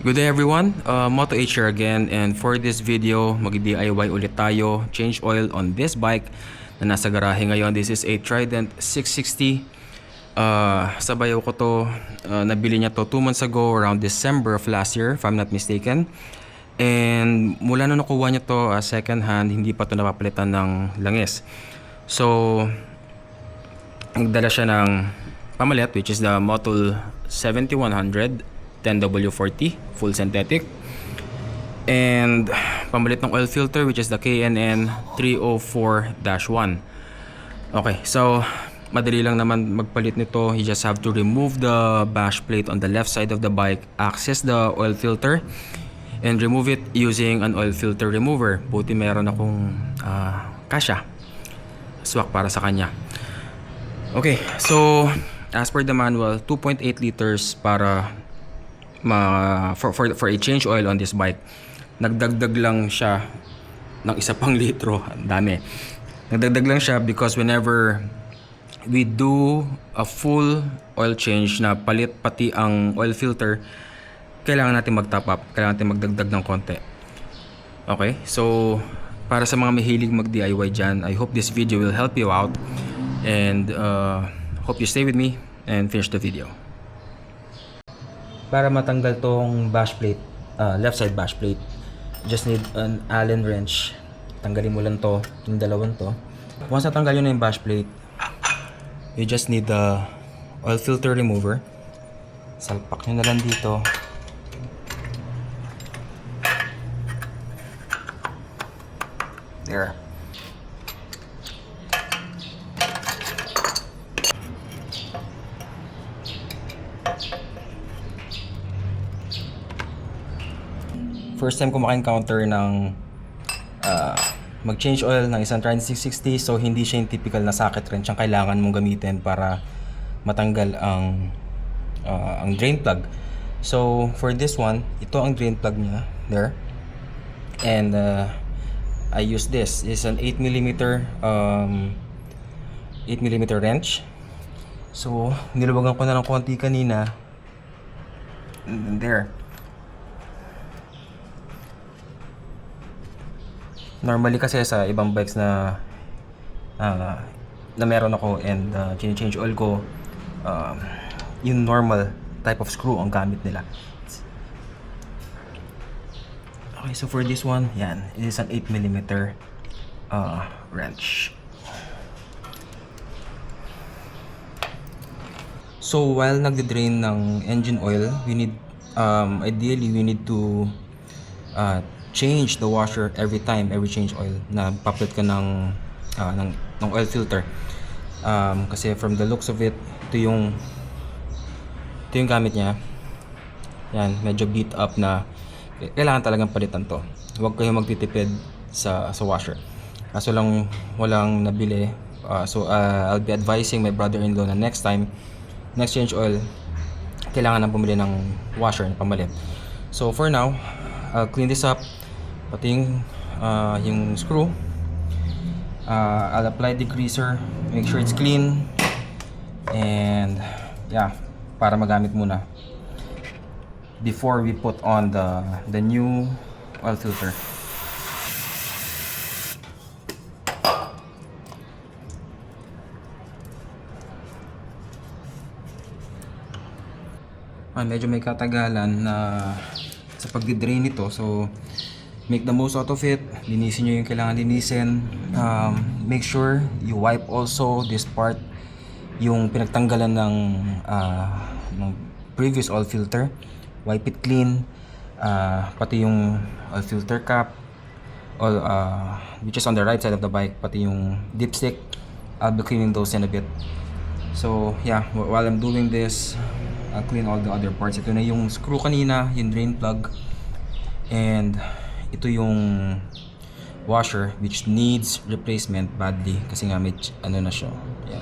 Good day everyone, Moto H here again, and for this video mag-DIY ulit tayo, change oil on this bike na nasa garahe ngayon. This is a Trident 660. Sa bayaw ko to, nabili niya to 2 months ago around December of last year if I'm not mistaken. And mula nung nakuha niya to second hand, hindi pa to napapalitan ng langis. So nagdala siya ng pamalit, which is the Motul 7100 10W40 full synthetic, and pamalit ng oil filter, which is the KNN 304-1. Okay, so madali lang naman magpalit nito. You just have to remove the bash plate on the left side of the bike, access the oil filter, and remove it using an oil filter remover. Buti meron akong kasya swak para sa kanya. Okay, so as per the manual, 2.8 liters para for a change oil on this bike. Nagdagdag lang siya ng isa pang litro. Ang dami. Nagdagdag lang siya because whenever we do a full oil change na palit pati ang oil filter, kailangan natin mag-top up. Kailangan natin magdagdag ng konti. Okay? So, para sa mga mahilig mag-DIY dyan, I hope this video will help you out. And hope you stay with me and finish the video. Para matanggal tong bash plate, left side bash plate, just need an Allen wrench. Tanggalin mo lang to, yung dalawang to. Once natanggal yun na yung bash plate, you just need the oil filter remover. Salpak nyo na lang dito. There. First time ko maka-encounter ng mag-change oil ng isang Trident 660, so hindi siya yung typical na socket wrench ang kailangan mong gamitin para matanggal ang drain plug. So for this one, ito ang drain plug niya, there. And I use this. It's an 8mm wrench. So niluwagan ko na ng konti kanina. And there. Normally kasi sa ibang bikes na meron ako and change oil ko, yung normal type of screw ang gamit nila. Okay, so for this one, yan, it is an 8mm wrench. So while nagde-drain ng engine oil, we need ideally we need to change the washer every change oil na papalit ka ng oil filter. Kasi from the looks of it, ito yung gamit niya. Yan, medyo beat up na. Kailangan talagang palitan to. Huwag kayong magtitipid sa washer. Kaso lang walang nabili. So I'll be advising my brother-in-law na next change oil, kailangan nang pumili ng washer na pamalit. So for now, I'll clean this up, pati yung screw. I'll apply degreaser, make sure it's clean, and yeah, para magamit muna before we put on the new oil filter. Medyo may katagalan na sa pagdi-drain nito, so make the most out of it. Linisin nyo yung kailangan linisin. Make sure you wipe also this part, yung pinagtanggalan ng previous oil filter. Wipe it clean, pati yung oil filter cap, which is on the right side of the bike, pati yung dipstick. I'll be cleaning those in a bit. So yeah, while I'm doing this, I'll clean all the other parts. Ito na yung screw kanina, yung drain plug, and ito yung washer which needs replacement badly kasi nga may ano na siya, yeah,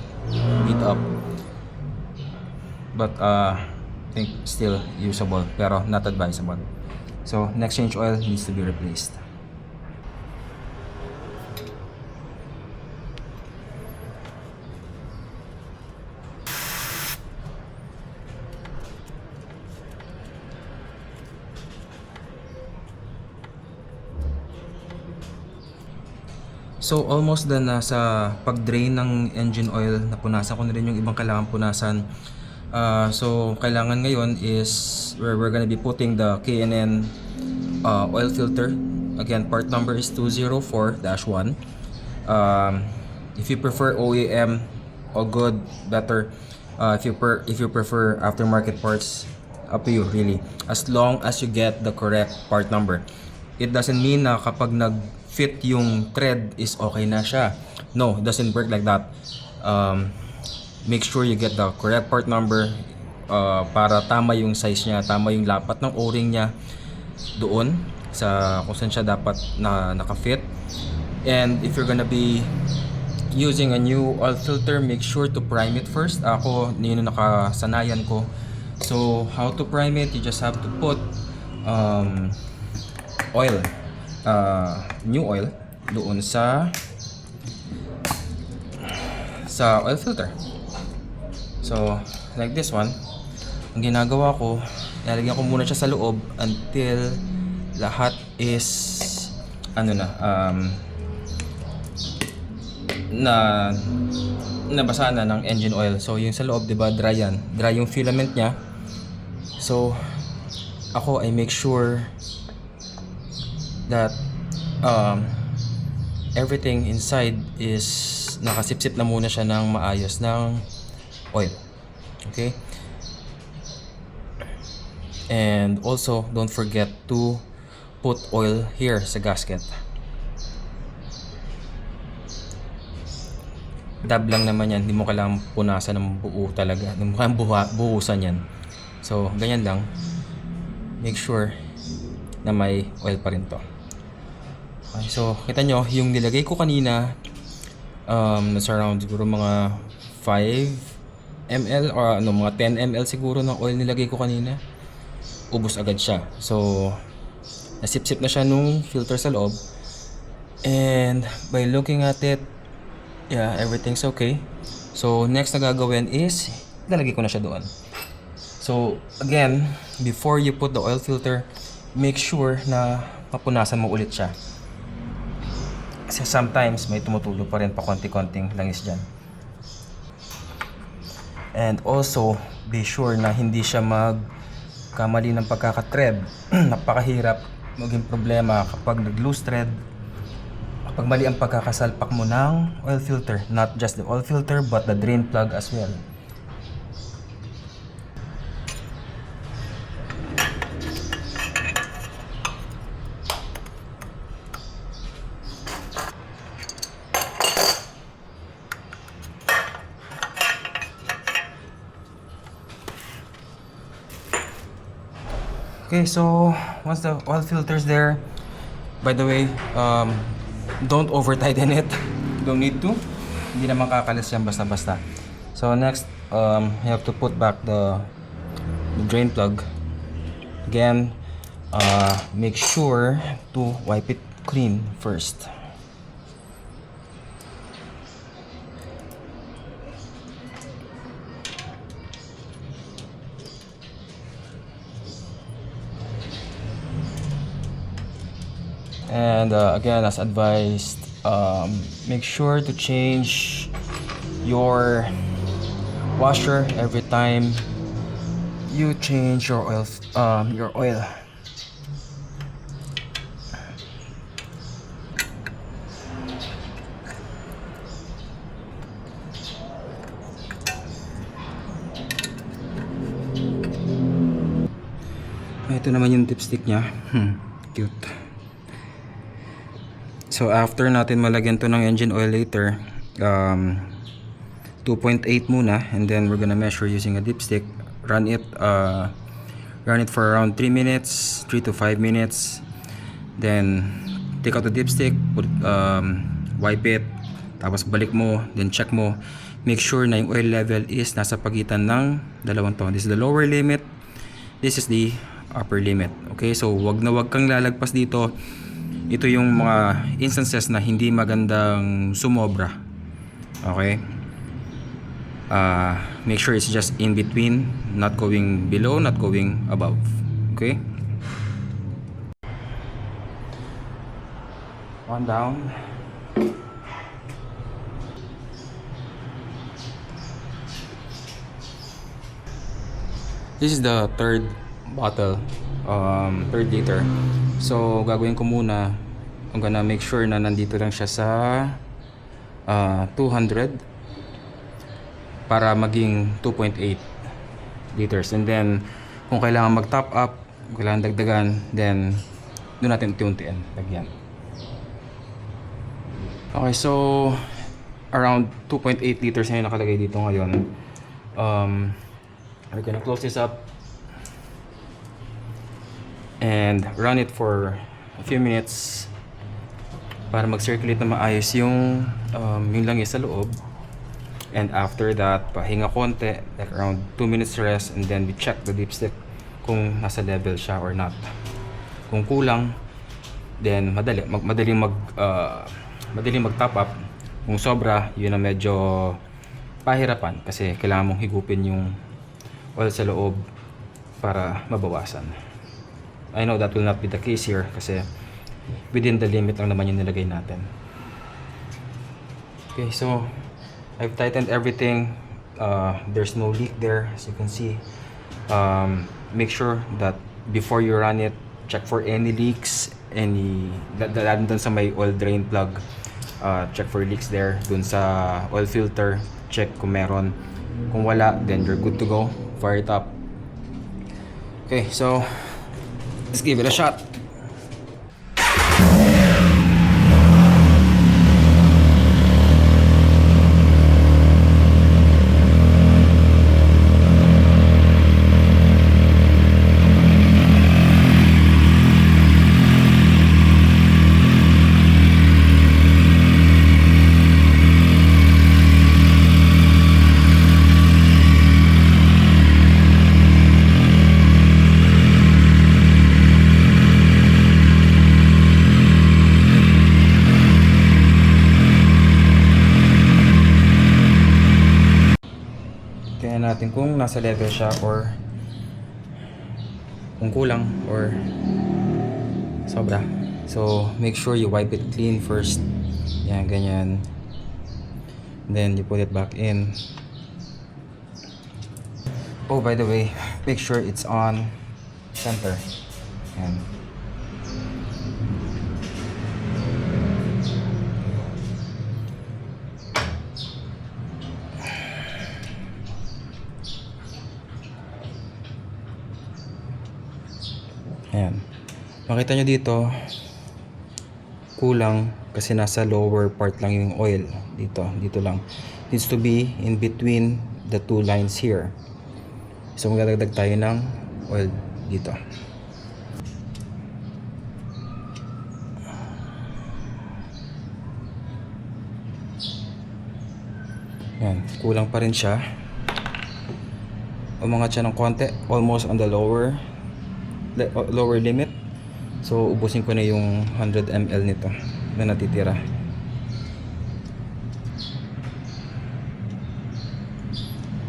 beat up, but I think still usable pero not advisable. So next change oil needs to be replaced. So almost done na sa pag-drain ng engine oil. Napunasan ko na rin yung ibang kailangan punasan. So kailangan ngayon is we're gonna be putting the K&N oil filter. Again, part number is 204-1. If you prefer OEM, all good, better. If you prefer aftermarket parts, up to you really. As long as you get the correct part number. It doesn't mean na kapag nag-fit yung thread is okay na siya. No, it doesn't work like that. Make sure you get the correct part number para tama yung size niya, tama yung lapat ng o-ring niya doon sa kung saan siya dapat na naka-fit. And if you're gonna be using a new oil filter, make sure to prime it first. Ako, yun yung nakasanayan ko. So, how to prime it? You just have to put oil, new oil doon sa oil filter. So, like this one, ang ginagawa ko, ilalagyan ko muna siya sa loob until lahat is nabasa na ng engine oil. So, yung sa loob, 'di ba, dry yan. Dry yung filament niya. So, ako I make sure that everything inside is nakasipsip na muna siya ng maayos ng oil. Okay? And also, don't forget to put oil here sa gasket. Dab lang naman yan, hindi mo kailangan punasan ng buo talaga, hindi mo kailangan buhusan yan. So, ganyan lang. Make sure na may oil pa rin to. Okay, so, kita nyo, yung nilagay ko kanina, nasa around siguro mga 5 ml or mga 10 ml siguro ng oil nilagay ko kanina. Ubos agad siya. So, nasipsip na siya nung filter sa loob. And by looking at it, yeah, everything's okay. So, next na gagawin is, lalagay ko na siya doon. So, again, before you put the oil filter, make sure na mapunasan mo ulit siya. Kasi sometimes may tumutulo pa rin pa konti-konting langis dyan. And also, be sure na hindi siya magkamali ng pagkaka-thread. Napakahirap maging problema kapag nag-loose thread. Kapag mali ang pagkakasalpak mo ng oil filter, not just the oil filter but the drain plug as well. Okay, so once the oil filter's there, by the way, don't over tighten it. Don't need to. Hindi naman kakalas yan basta-basta. So next, you have to put back the drain plug. Again, make sure to wipe it clean first. And again, as advised, make sure to change your washer every time you change your oil. Ito naman yung dipstick niya. Cute. So after natin malagyan to ng engine oil later, 2.8 muna, and then we're gonna measure using a dipstick. Run it for around 3 minutes, 3 to 5 minutes. Then take out the dipstick, wipe it, tapos balik mo, then check mo. Make sure na yung oil level is nasa pagitan ng dalawang to. This is the lower limit, this is the upper limit. Okay, so wag kang lalagpas dito. Ito yung mga instances na hindi magandang sumobra. Okay? Make sure it's just in between, not going below, not going above. Okay? One down. This is the third bottle, third liter. So gagawin ko muna, I'm gonna make sure na nandito lang siya sa 200 para maging 2.8 liters. And then kung kailangan mag top up, kung kailangan dagdagan, then doon natin unti-untiin lagyan. Okay, so around 2.8 liters na yung nakalagay dito ngayon. We're gonna close this up and run it for a few minutes para mag-circulate na maayos yung langis sa loob. And after that, pahinga konti, like around 2 minutes rest, and then we check the dipstick kung nasa level siya or not. Kung kulang, then madaling mag top up. Kung sobra, yun na medyo pahirapan kasi kailangan mong higupin yung oil sa loob para mabawasan. I know that will not be the case here kasi within the limit lang naman yung nilagay natin. Okay, so I've tightened everything. There's no leak there, as you can see. Make sure that before you run it, check for any leaks, dun sa may oil drain plug. Check for leaks there. Dun sa oil filter, check kung meron. Kung wala, then you're good to go. Fire it up. Okay, so let's give it a shot. Tingnan natin kung nasa level siya or kung kulang or sobra. So make sure you wipe it clean first. Yan, ganyan. Then you put it back in. Oh, by the way, make sure it's on center. Yan. Ayan. Makita nyo dito, kulang kasi nasa lower part lang yung oil. Dito lang. Needs to be in between the two lines here. So magdadagdag tayo ng oil dito. Ayan. Kulang pa rin siya. Umangat siya ng konti. Almost on the lower limit. So ubusin ko na yung 100 ml nito na natitira.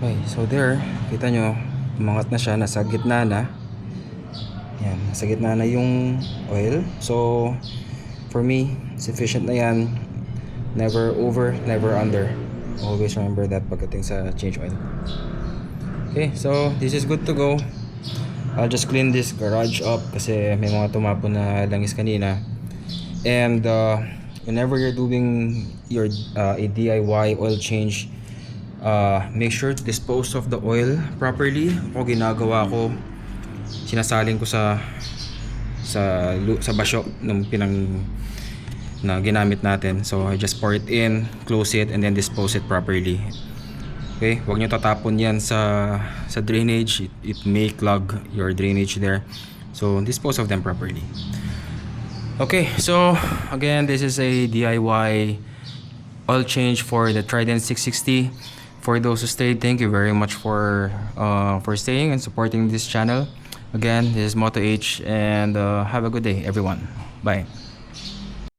Okay, so there, kita nyo, umangat na siya, nasa gitna na. Yan, nasa gitna na yung oil. So for me, sufficient na yan. Never over, never under. Always remember that pagdating sa change oil. Okay, so this is good to go. I'll just clean this garage up kasi may mga tumapon na langis kanina. And whenever you're doing your a DIY oil change, make sure to dispose of the oil properly. Ako ginagawa ko, sinasalin ko sa basyo ng na ginamit natin. So I just pour it in, close it, and then dispose it properly. Okay, huwag nyo tatapon yan sa drainage. It may clog your drainage there. So dispose of them properly. Okay, so again, this is a DIY oil change for the Trident 660. For those who stayed, thank you very much for staying and supporting this channel. Again, this is Moto H, and have a good day, everyone. Bye.